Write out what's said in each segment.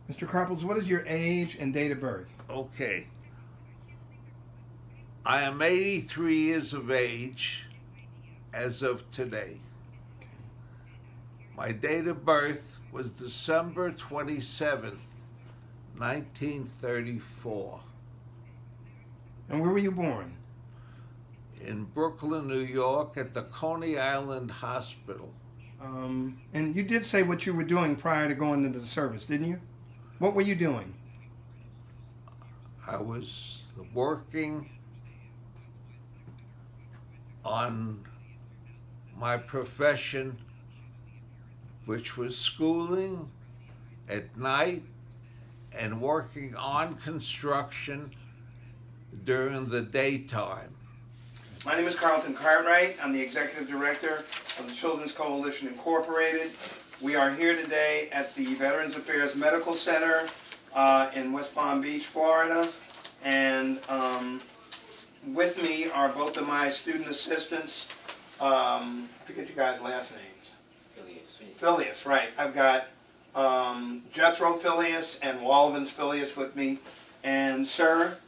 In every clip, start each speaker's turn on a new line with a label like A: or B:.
A: Mr. Karples, what is your age and date of birth?
B: Okay. I am 83 years of age as of today. My date of birth was December 27th, 1934,
A: And where were you born?
B: in Brooklyn, New York, at the Coney Island Hospital.
A: And you did say what you were doing prior to going into the service, didn't you? What were you doing?
B: I was working on my profession, which was schooling at night and working on construction during the daytime.
A: My name is Carlton Cartwright. I'm the Executive Director of the Children's Coalition Incorporated. We are here today at the Veterans Affairs Medical Center in West Palm Beach, Florida. And with me are both of my student assistants. I forget you guys' last names. Phileas, right. I've got Jethro Phileas and Walvins Phileas with me. And sir,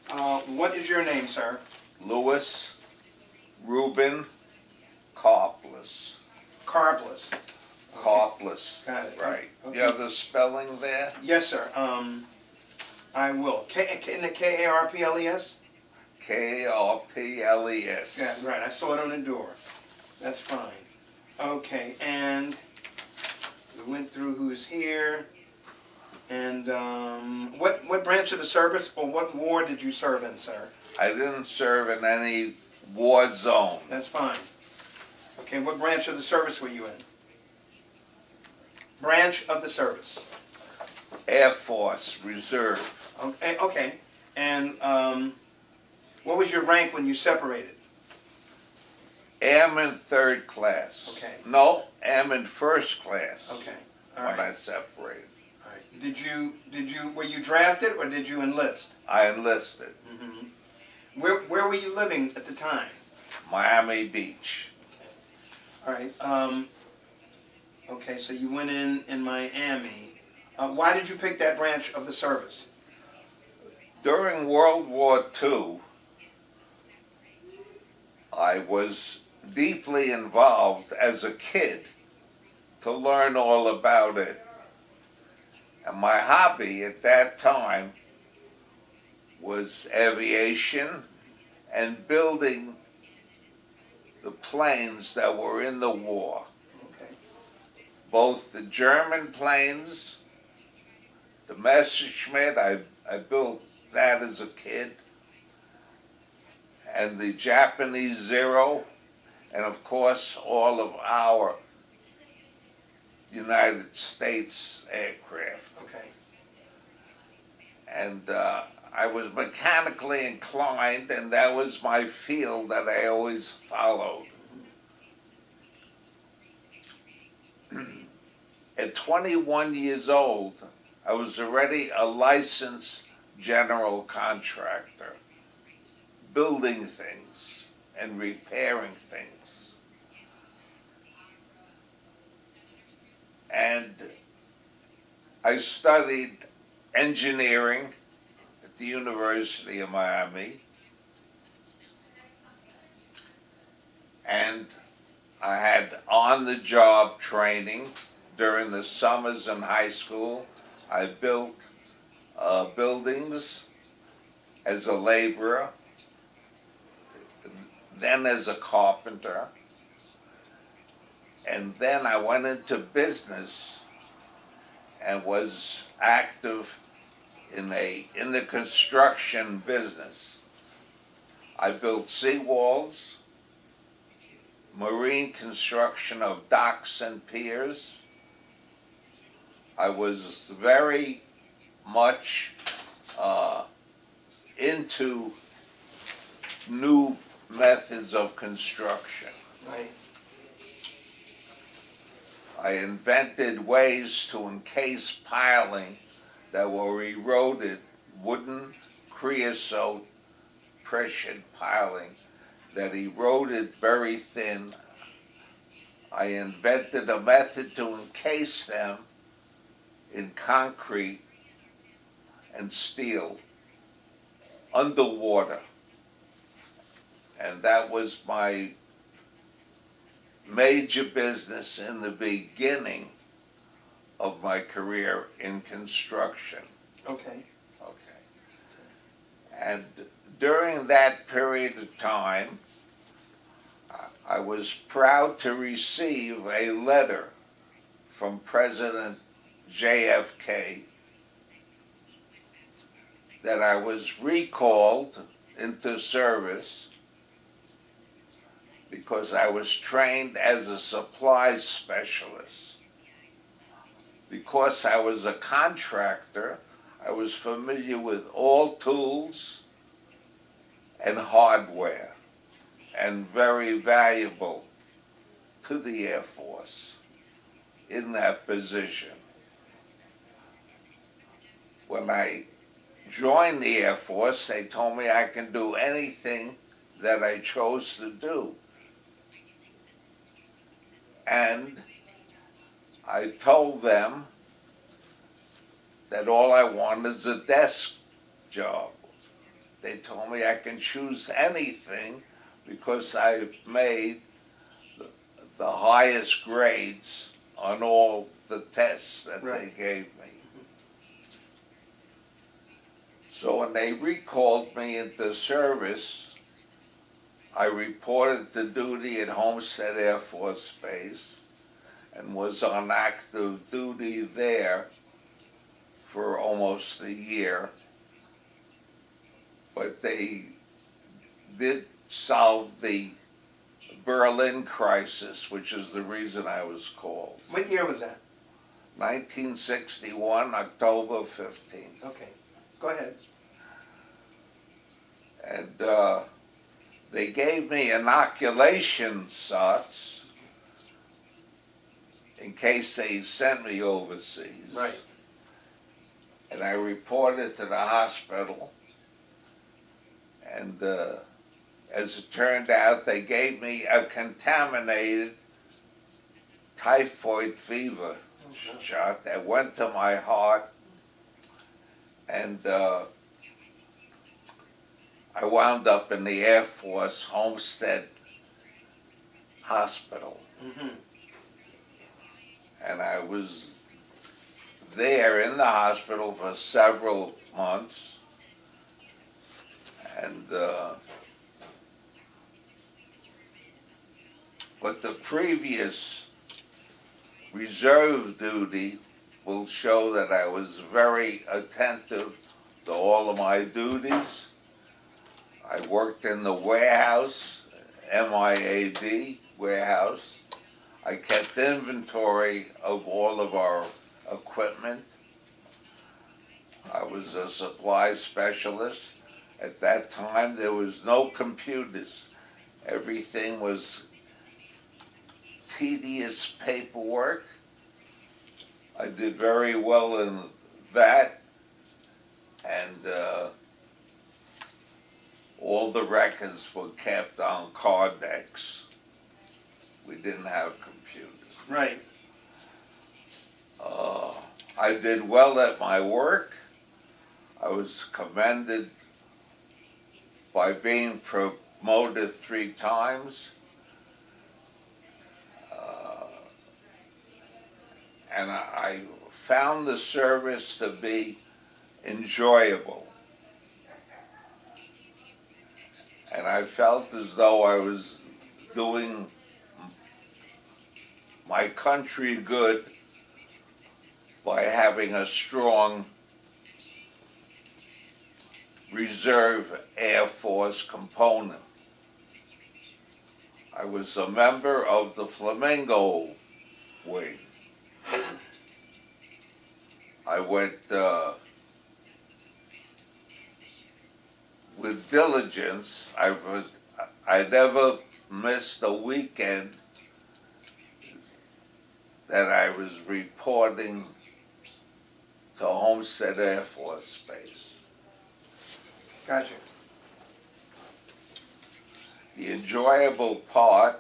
A: what is your name, sir?
B: Louis Reuben Karples.
A: Karples.
B: Karples.
A: Got it.
B: Right.
A: Okay.
B: You have the spelling there?
A: Yes, sir. I will. K-A-R-P-L-E-S?
B: Karples.
A: Yeah, right. I saw it on the door. That's fine. Okay, and we went through who's here. And what branch of the service or what ward did you serve in, sir?
B: I didn't serve in any war zone.
A: That's fine. Okay, what branch of the service were you in? Branch of the service.
B: Air Force Reserve.
A: Okay, okay. And what was your rank when you separated?
B: Airman third class.
A: Okay.
B: No, airman first class.
A: Okay. All
B: When
A: right.
B: I separated.
A: All right. Were you drafted or did you enlist?
B: I enlisted.
A: Mm-hmm. Where were you living at the time?
B: Miami Beach.
A: All right. Okay, so you went in Miami. Why did you pick that branch of the service?
B: During World War II, I was deeply involved as a kid to learn all about it. And my hobby at that time was aviation and building the planes that were in the war.
A: Okay.
B: Both the German planes, the Messerschmitt, I built that as a kid, and the Japanese Zero, and of course all of our United States aircraft.
A: Okay.
B: And I was mechanically inclined, and that was my field that I always followed. At 21 years old, I was already a licensed general contractor, building things and repairing things. And I studied engineering at the University of Miami, and I had on-the-job training during the summers in high school. I built buildings as a laborer, then as a carpenter, and then I went into business and was active in the construction business. I built seawalls, marine construction of docks and piers. I was very much into new methods of construction.
A: Right.
B: I invented ways to encase piling that were eroded, wooden creosote pressured piling that eroded very thin. I invented a method to encase them in concrete and steel underwater. And that was my major business in the beginning of my career in construction.
A: Okay.
B: Okay. And during that period of time, I was proud to receive a letter from President JFK that I was recalled into service because I was trained as a supply specialist. Because I was a contractor, I was familiar with all tools and hardware, and very valuable to the Air Force in that position. When I joined the Air Force, they told me I can do anything that I chose to do. And I told them that all I want is a desk job. They told me I can choose anything because I made the highest grades on all the tests that they gave me. So when they recalled me into service, I reported to duty at Homestead Air Force Base and was on active duty there for almost a year. But they did solve the Berlin crisis, which is the reason I was called.
A: What year was that?
B: 1961, October 15th.
A: Okay. Go ahead.
B: And they gave me inoculation shots in case they sent me overseas.
A: Right.
B: And I reported to the hospital. And as it turned out, they gave me a contaminated typhoid fever shot that went to my heart. And I wound up in the Air Force Homestead Hospital.
A: Mm-hmm.
B: And I was there in the hospital for several months. And but the previous reserve duty will show that I was very attentive to all of my duties. I worked in the warehouse, MIAD warehouse. I kept inventory of all of our equipment. I was a supply specialist. At that time, there was no computers. Everything was tedious paperwork. I did very well in that, and all the records were kept on card decks. We didn't have computers.
A: Right.
B: I did well at my work. I was commended by being promoted 3 times. And I found the service to be enjoyable. And I felt as though I was doing my country good by having a strong Reserve Air Force component. I was a member of the Flamingo Wing. I went with diligence. I never missed a weekend that I was reporting to Homestead Air Force Base.
A: Gotcha.
B: The enjoyable part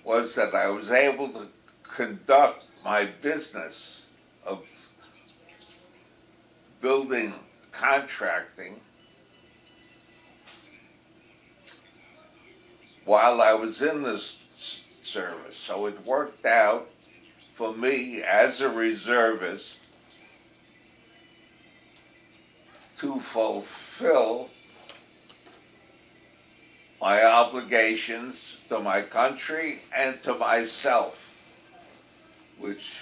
B: was that I was able to conduct my business of building contracting while I was in this service. So it worked out for me as a reservist to fulfill my obligations to my country and to myself, which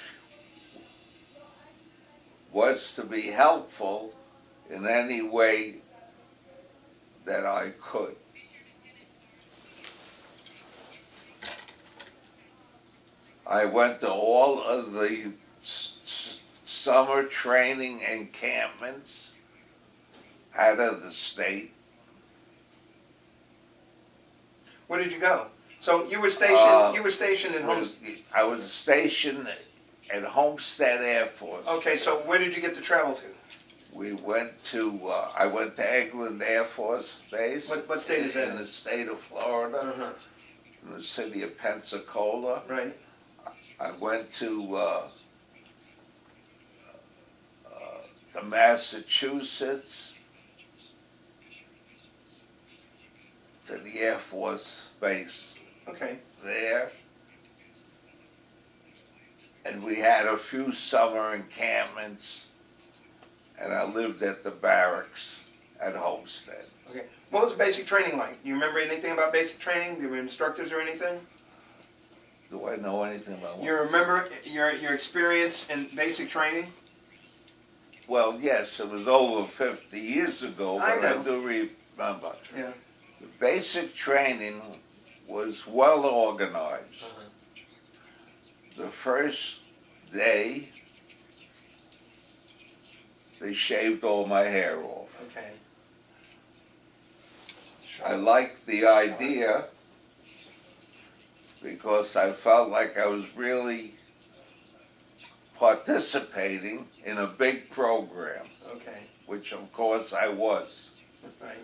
B: was to be helpful in any way that I could. I went to all of the summer training encampments out of the state.
A: Where did you go? So you were stationed. You were stationed in
B: I was stationed at Homestead Air Force.
A: Okay, so where did you get to travel to?
B: We went to. I went to Eglin Air Force Base.
A: What state is that?
B: In the state of Florida,
A: Uh-huh.
B: in the city of Pensacola.
A: Right.
B: I went to Massachusetts, to the Air Force Base
A: Okay.
B: there. And we had a few summer encampments, and I lived at the barracks at Homestead.
A: Okay. What was basic training like? Do you remember anything about basic training? Do you remember instructors or anything?
B: Do I know anything about
A: You remember your experience in basic training?
B: Well, yes, it was over 50 years ago,
A: I
B: but
A: know.
B: I do remember.
A: Yeah.
B: The basic training was well organized. The first day, they shaved all my hair off.
A: Okay.
B: I liked the idea because I felt like I was really participating in a big program,
A: Okay.
B: which of course I was.
A: Right.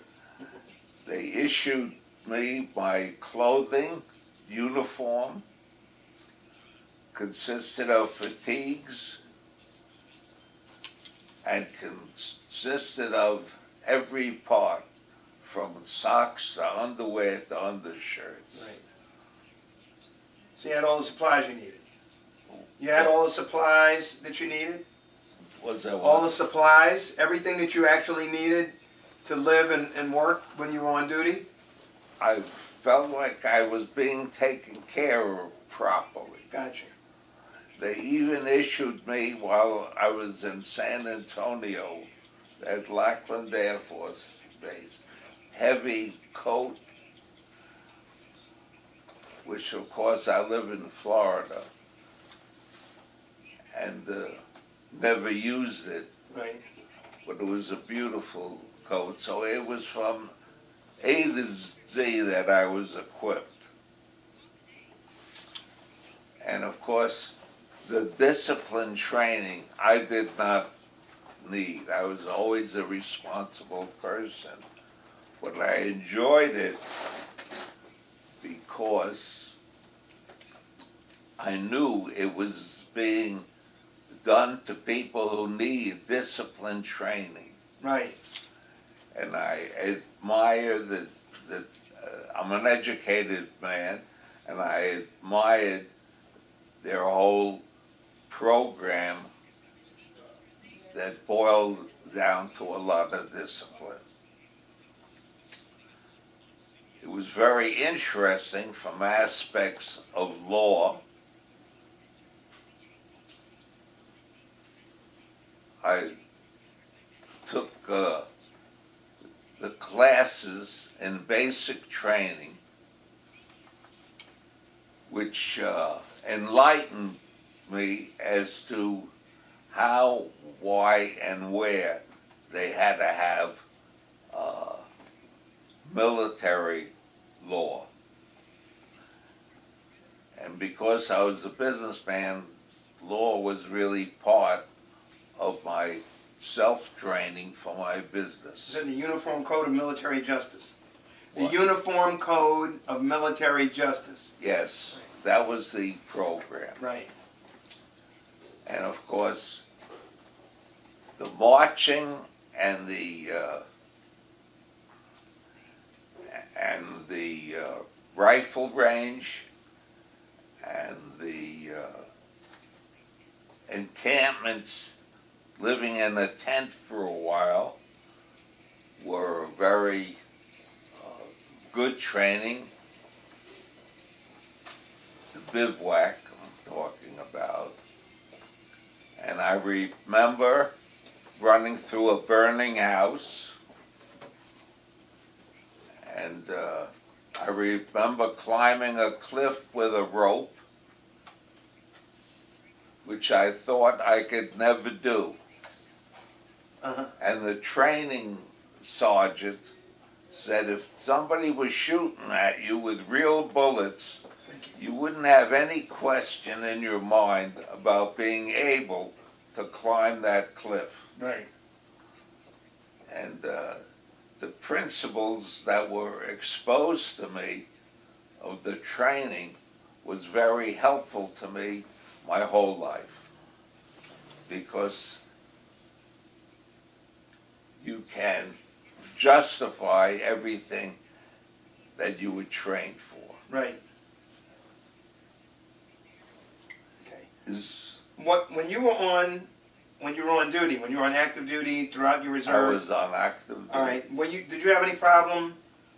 B: They issued me my clothing, uniform, consisted of fatigues, and consisted of every part, from socks to underwear to undershirts.
A: Right. So you had all the supplies you needed. You had all the supplies that you needed?
B: Was that
A: All the supplies, everything that you actually needed to live and work when you were on duty?
B: I felt like I was being taken care of properly.
A: Gotcha.
B: They even issued me, while I was in San Antonio at Lackland Air Force Base, heavy coat, which of course I live in Florida and never used it,
A: Right.
B: but it was a beautiful coat. So it was from A to Z that I was equipped. And of course, the discipline training I did not need. I was always a responsible person. But I enjoyed it because I knew it was being done to people who need discipline training.
A: Right.
B: And I admire I'm an educated man, and I admired their whole program that boiled down to a lot of discipline. It was very interesting from aspects of law. I took the classes in basic training, which enlightened me as to how, why, and where they had to have military law. And because I was a businessman, law was really part of my self-training for my business.
A: Is it the Uniform Code of Military Justice? The
B: What?
A: Uniform Code of Military Justice.
B: Yes, that was the program.
A: Right.
B: And of course, the marching and the rifle range and the encampments, living in a tent for a while, were very good training. The bivouac I'm talking about. And I remember running through a burning house, and I remember climbing a cliff with a rope, which I thought I could never do.
A: Uh-huh.
B: And the training sergeant said if somebody was shooting at you with real bullets, you wouldn't have any question in your mind about being able to climb that cliff.
A: Right.
B: And the principles that were exposed to me of the training was very helpful to me my whole life, because you can justify everything that you were trained for.
A: Right. Okay.
B: Is
A: When you were on duty, when you were on active duty throughout your
B: I
A: reserve?
B: was on active duty.
A: All right. Did you have any problem?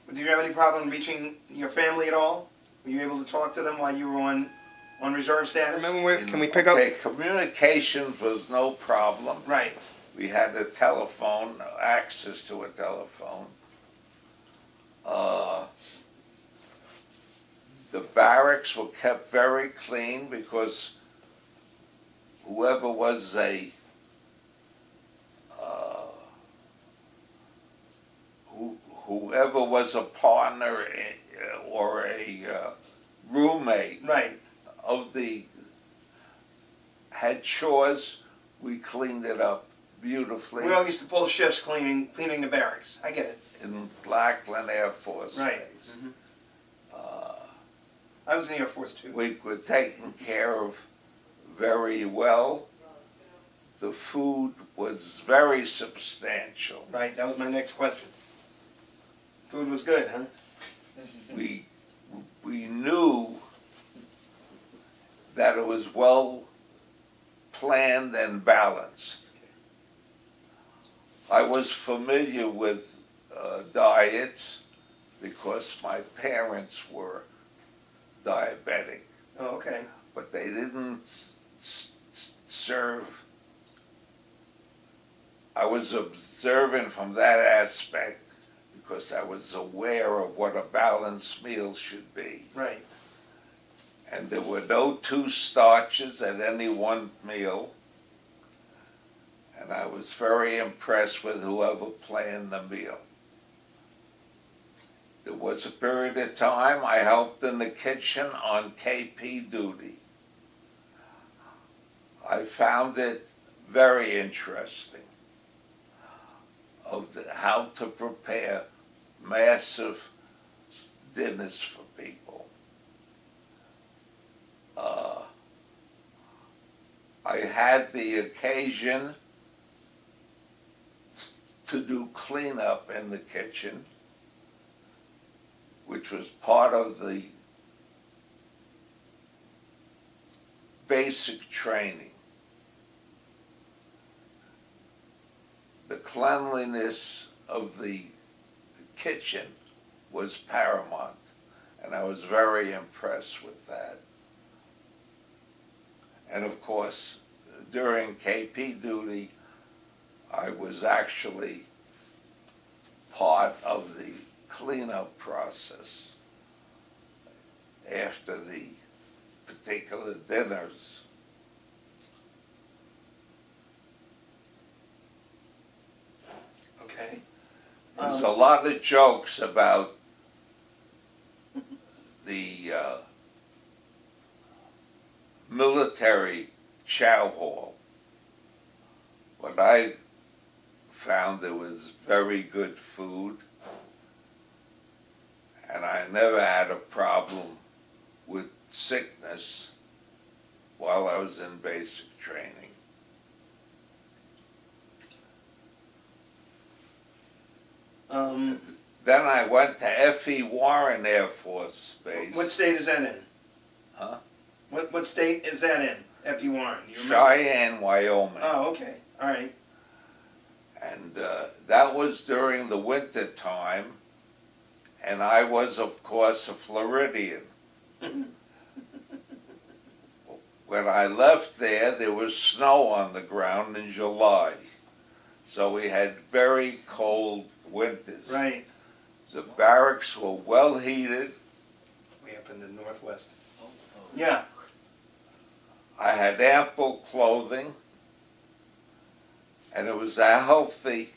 A: Did you have any problem reaching your family at all? Were you able to talk to them while you were on reserve status? Can we pick up?
B: Okay, communications was no problem.
A: Right.
B: We had a telephone, access to a telephone. The barracks were kept very clean because whoever was whoever was a partner or a roommate
A: Right.
B: of the had chores, we cleaned it up beautifully.
A: We all used to pull shifts cleaning the barracks. I get it.
B: In Blackland Air Force
A: Right.
B: Base.
A: Mhm. I was in the Air Force too.
B: We were taken care of very well. The food was very substantial.
A: Right. That was my next question. Food was good, huh?
B: We knew that it was well planned and balanced. I was familiar with diets because my parents were diabetic,
A: Oh, okay.
B: but they didn't serve. I was observant from that aspect because I was aware of what a balanced meal should be.
A: Right.
B: And there were no two starches at any one meal. And I was very impressed with whoever planned the meal. There was a period of time I helped in the kitchen on KP duty. I found it very interesting of how to prepare massive dinners for people. I had the occasion to do cleanup in the kitchen, which was part of the basic training. The cleanliness of the kitchen was paramount, and I was very impressed with that. And of course, during KP duty, I was actually part of the cleanup process after the particular dinners.
A: Okay.
B: There's a lot of jokes about the military chow hall, but I found there was very good food, and I never had a problem with sickness while I was in basic training. Then I went to F.E. Warren Air Force Base.
A: What state is that in?
B: Huh?
A: What state is that in? F.E. Warren. You remember?
B: Cheyenne, Wyoming.
A: Oh, okay. All right.
B: And that was during the winter time, and I was, of course, a Floridian. When I left there was snow on the ground in July, so we had very cold winters.
A: Right.
B: The barracks were well heated.
A: Way up in the northwest. Yeah.
B: I had ample clothing, and it was a healthy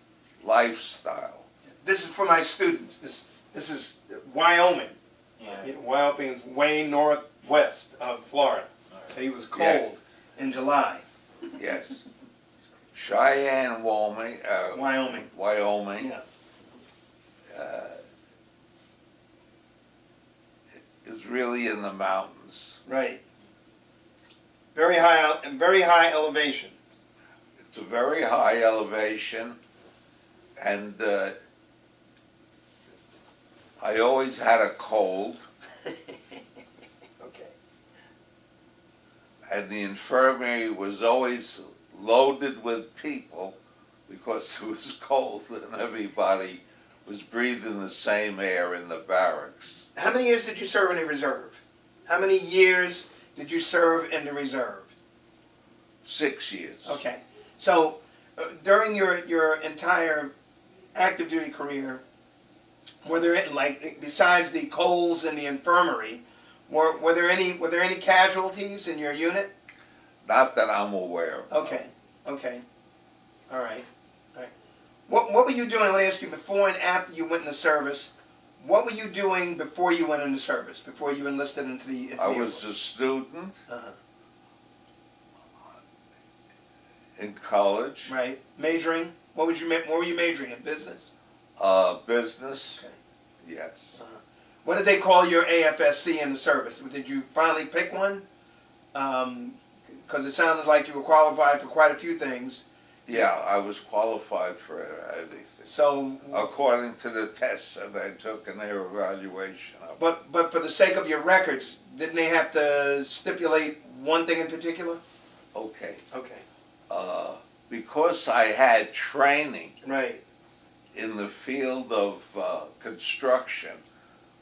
B: lifestyle.
A: This is for my students. This is Wyoming.
C: Yeah.
A: Wyoming is way northwest of Florida. So he was cold in July.
B: Yes. Cheyenne, Wyoming.
A: Wyoming.
B: Wyoming.
A: Yeah.
B: Is really in the mountains.
A: Right. Very high elevation.
B: It's a very high elevation, and I always had a cold,
A: Okay.
B: and the infirmary was always loaded with people because it was cold and everybody was breathing the same air in the barracks.
A: How many years did you serve in the reserve? How many years did you serve in the reserve?
B: 6 years.
A: Okay. So during your entire active duty career, were there, like, besides the colds and the infirmary, were there any casualties in your unit?
B: Not that I'm aware of.
A: Okay. Okay. All right. All right. What were you doing? Let me ask you, before and after you went in the service. What were you doing before you went into service? Before you enlisted into the
B: I was a student
A: Uh-huh.
B: in college.
A: Right. Majoring. What were you majoring in? Business.
B: Business.
A: Okay.
B: Yes.
A: What did they call your AFSC in the service? Did you finally pick one? Because it sounded like you were qualified for quite a few things.
B: Yeah, I was qualified for everything.
A: So,
B: According to the tests that I took in their evaluation of
A: but for the sake of your records, didn't they have to stipulate one thing in particular?
B: okay.
A: Okay.
B: Because I had training
A: Right.
B: in the field of construction,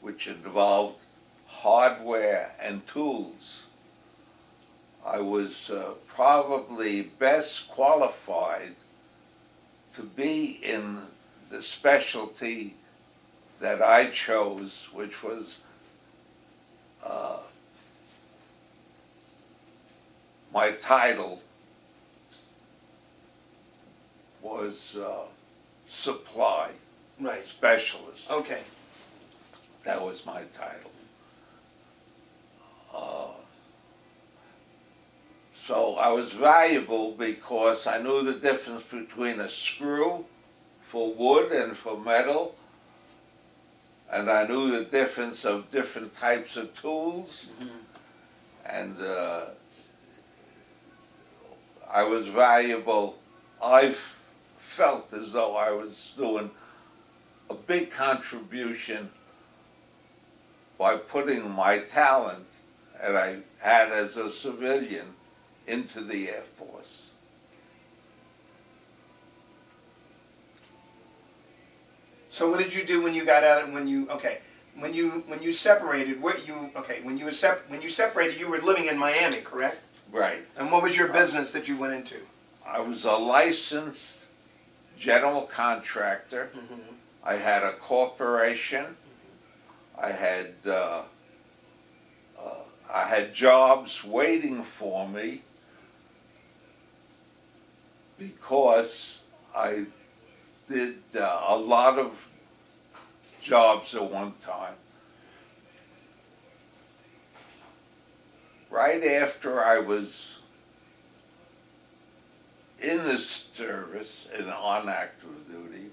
B: which involved hardware and tools, I was probably best qualified to be in the specialty that I chose, which was my title was supply
A: Right.
B: specialist.
A: Okay.
B: That was my title. So I was valuable because I knew the difference between a screw for wood and for metal, and I knew the difference of different types of tools, and I was valuable. I felt as though I was doing a big contribution by putting my talent that I had as a civilian into the Air Force.
A: So what did you do when you got out and when you separated? When you separated, you were living in Miami, correct?
B: Right.
A: And what was your business that you went into?
B: I was a licensed general contractor. I had a corporation. I had jobs waiting for me because I did a lot of jobs at one time. Right after I was in the service and on active duty,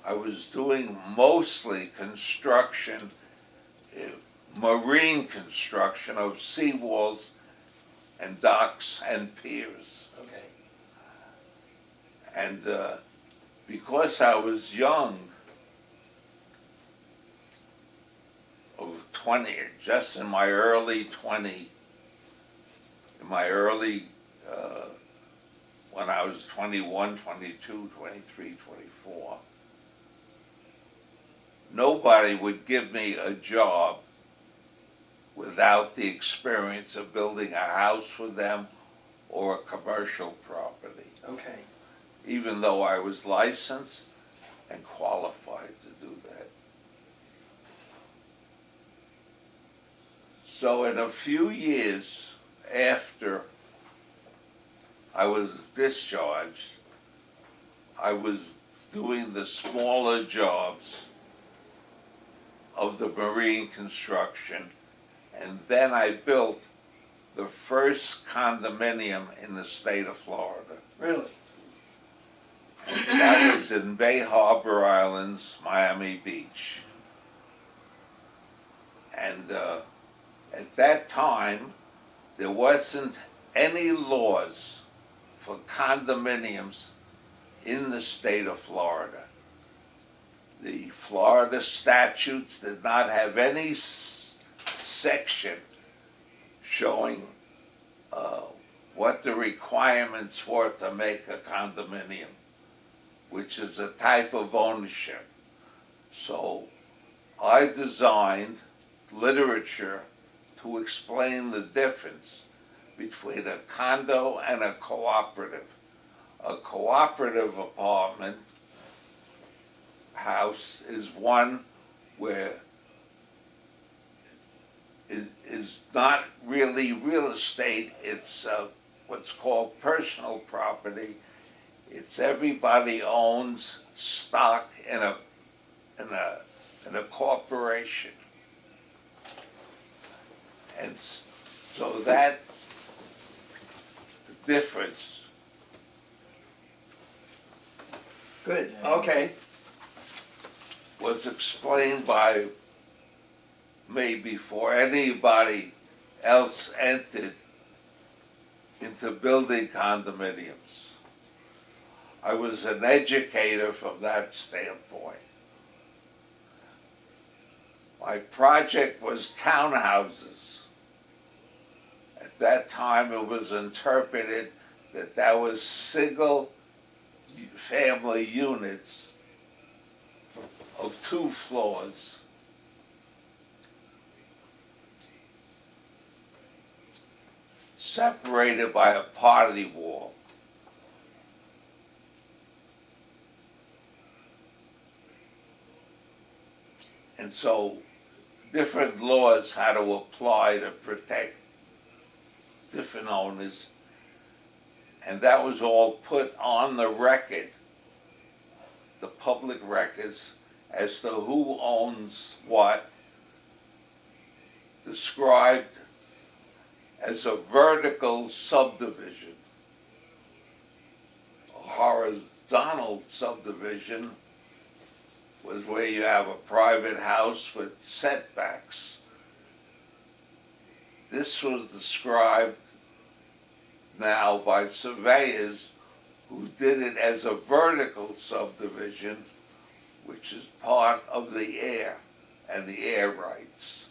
B: I was doing mostly construction, marine construction of seawalls and docks and piers.
A: Okay.
B: And because I was young, just in my early when I was 21, 22, 23, 24, nobody would give me a job without the experience of building a house with them or a commercial property,
A: Okay.
B: even though I was licensed and qualified to do that. So in a few years after I was discharged, I was doing the smaller jobs of the marine construction, and then I built the first condominium in the state of Florida.
A: Really?
B: And that was in Bay Harbor Islands, Miami Beach. And at that time, there wasn't any laws for condominiums in the state of Florida. The Florida statutes did not have any section showing what the requirements were to make a condominium, which is a type of ownership. So I designed literature to explain the difference between a condo and a cooperative. A cooperative apartment house is one where it is not really real estate, it's what's called personal property. It's everybody owns stock in a corporation. And so that difference.
A: Good. Okay.
B: Was explained by me before anybody else entered into building condominiums. I was an educator from that standpoint. My project was townhouses. At that time, it was interpreted that was single family units of 2 floors. Separated by a party wall. And so different laws had to apply to protect different owners, and that was all put on the record, the public records, as to who owns what, described as a vertical subdivision. A horizontal subdivision was where you have a private house with setbacks. This was described now by surveyors who did it as a vertical subdivision, which is part of the air and the air rights.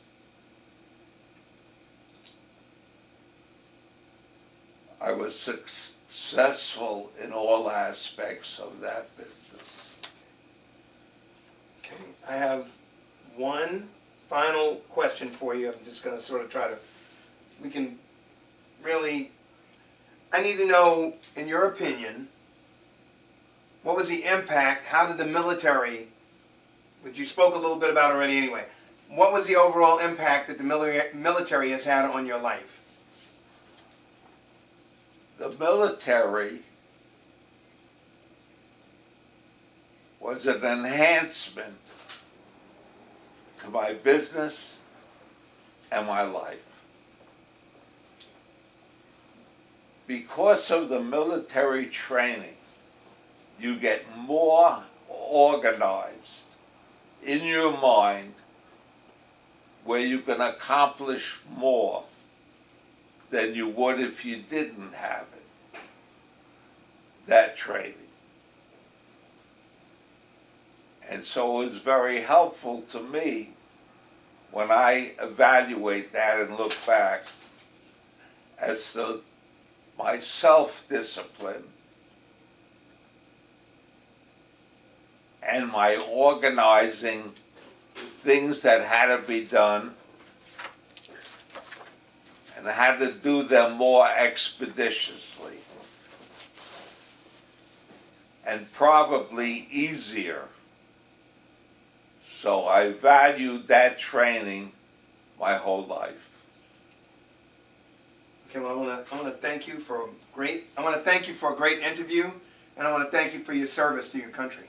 B: I was successful in all aspects of that business.
A: Okay. I have one final question for you. I'm just going to sort of try to, we can really, I need to know, in your opinion, what was the impact, how did the military, which you spoke a little bit about already anyway, what was the overall impact that the military has had on your life?
B: The military was an enhancement to my business and my life. Because of the military training, you get more organized in your mind where you can accomplish more than you would if you didn't have it, that training. And so it was very helpful to me when I evaluate that and look back as to my self-discipline and my organizing things that had to be done and how to do them more expeditiously and probably easier. So I valued that training my whole life.
A: Okay, well, I want to thank you for a great interview, and I want to thank you for your service to your country.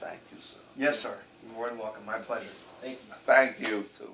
B: Thank you, sir.
A: Yes, sir. You're more than welcome. My pleasure.
C: Thank you.
B: Thank you, too.